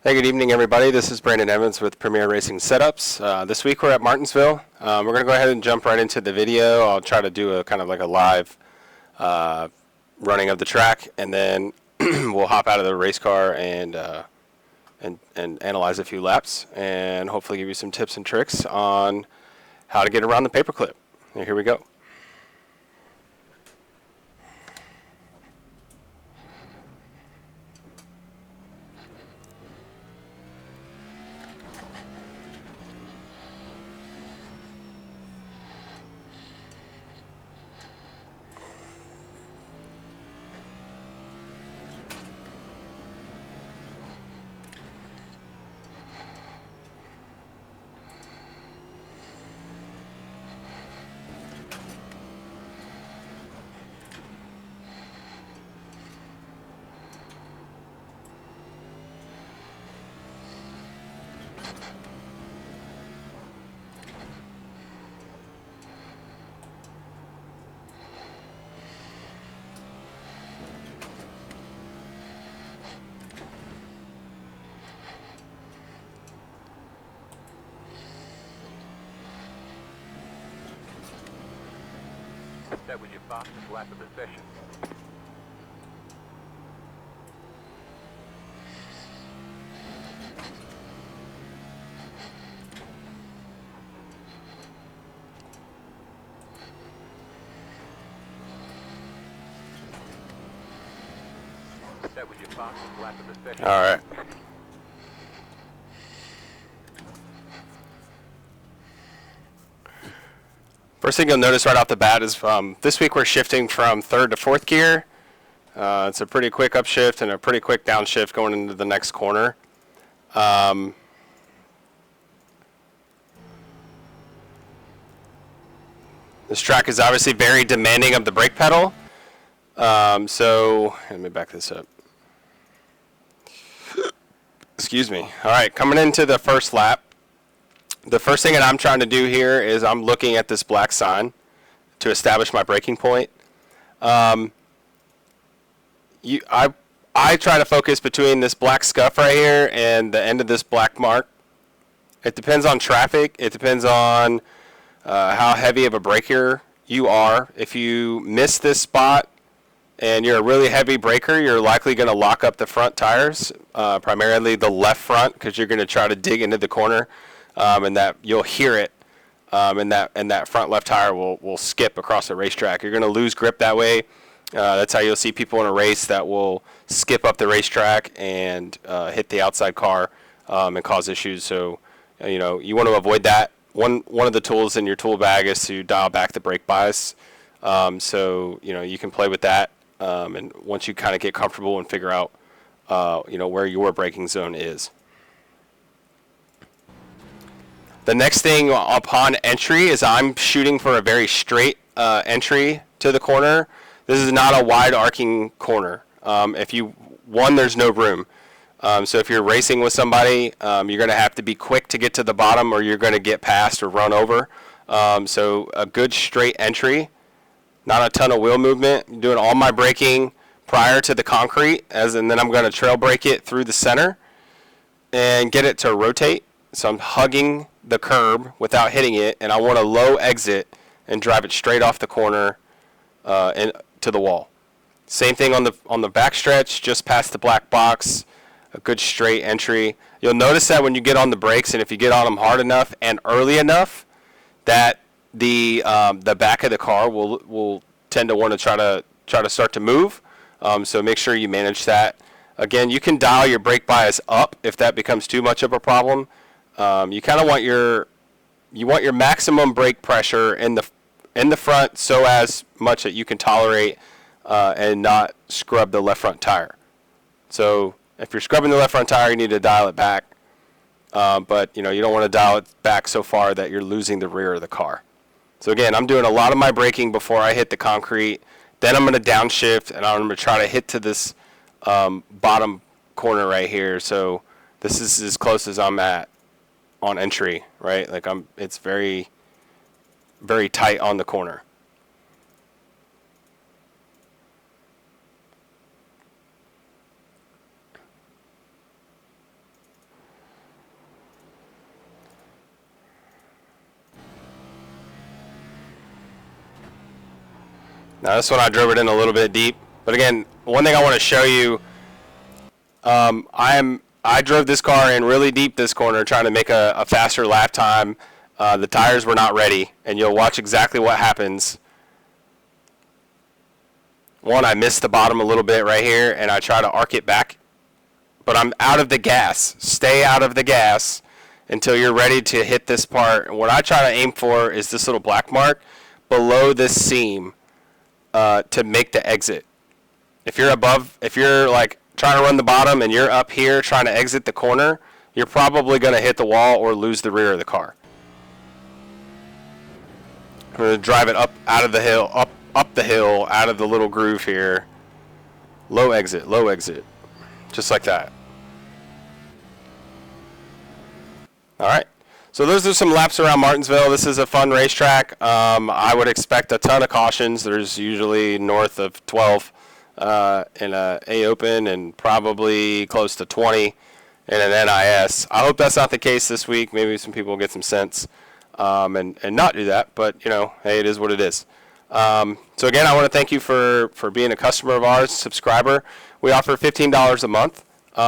Hey, good evening, everybody. This is Brandon Evans with Premier Racing Setups. This week we're at Martinsville. We're going to go ahead and jump right into the video. I'll try to do a kind of like a live running of the track, and then we'll hop out of the race car and analyze a few laps, and hopefully give you some tips and tricks on how to get around the paperclip. Here we go. That was your fastest lap of the session. That was your fastest lap of the session. All right. First thing you'll notice right off the bat is this week we're shifting from third to fourth gear. It's a pretty quick upshift and a pretty quick downshift going into the next corner. This track is obviously very demanding of the brake pedal. So let me back this up. Excuse me. All right, coming into the first lap. The first thing that I'm trying to do here is I'm looking at this black sign to establish my braking point. I try to focus between this black scuff right here and the end of this black mark. It depends on traffic. It depends on how heavy of a braker you are. If you miss this spot and you're a really heavy braker, you're likely going to lock up the front tires, primarily the left front, because you're going to try to dig into the corner. And that you'll hear it, and that front left tire will skip across the racetrack. You're going to lose grip that way. That's how you'll see people in a race that will skip up the racetrack and hit the outside car and cause issues. So, you want to avoid that. One of the tools in your tool bag is to dial back the brake bias. So you can play with that, and once you kind of get comfortable and figure out where your braking zone is. The next thing upon entry is I'm shooting for a very straight entry to the corner. This is not a wide arcing corner. There's no room. So if you're racing with somebody, you're going to have to be quick to get to the bottom, or you're going to get past or run over. So a good straight entry, not a ton of wheel movement. I'm doing all my braking prior to the concrete, and then I'm going to trail brake it through the center and get it to rotate. So I'm hugging the curb without hitting it, and I want a low exit and drive it straight off the corner and to the wall. Same thing on the back stretch, just past the black box, a good straight entry. You'll notice that when you get on the brakes, and if you get on them hard enough and early enough, that the back of the car will tend to want to try to start to move. So make sure you manage that. Again, you can dial your brake bias up if that becomes too much of a problem. You kind of want your maximum brake pressure in the front, so as much that you can tolerate and not scrub the left front tire. So if you're scrubbing the left front tire, you need to dial it back. But you don't want to dial it back so far that you're losing the rear of the car. So again, I'm doing a lot of my braking before I hit the concrete. Then I'm going to downshift, and I'm going to try to hit to this bottom corner right here. So this is as close as I'm at on entry, right? Like it's very, very tight on the corner. Now this one I drove it in a little bit deep, but again, one thing I want to show you, I drove this car in really deep this corner trying to make a faster lap time. The tires were not ready, and you'll watch exactly what happens. One, I missed the bottom a little bit right here, and I try to arc it back, but I'm out of the gas. Stay out of the gas until you're ready to hit this part. And what I try to aim for is this little black mark below this seam to make the exit. If you're like trying to run the bottom and you're up here trying to exit the corner, you're probably going to hit the wall or lose the rear of the car. I'm going to drive it up out of the hill, up the hill, out of the little groove here. Low exit, just like that. All right, so those are some laps around Martinsville. This is a fun racetrack. I would expect a ton of cautions. There's usually north of 12 in a A-Open and probably close to 20 in an NIS. I hope that's not the case this week. Maybe some people will get some sense and not do that, but, you know, hey, it is what it is. So again, I want to thank you for being a customer of ours, subscriber. We offer $15 a month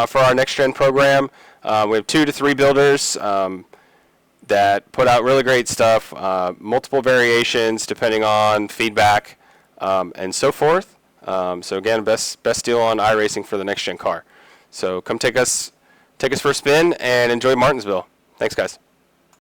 for our Next Gen program. We have 2 to 3 builders that put out really great stuff, multiple variations depending on feedback and so forth. So again, best deal on iRacing for the Next Gen car. So come take us for a spin and enjoy Martinsville. Thanks, guys.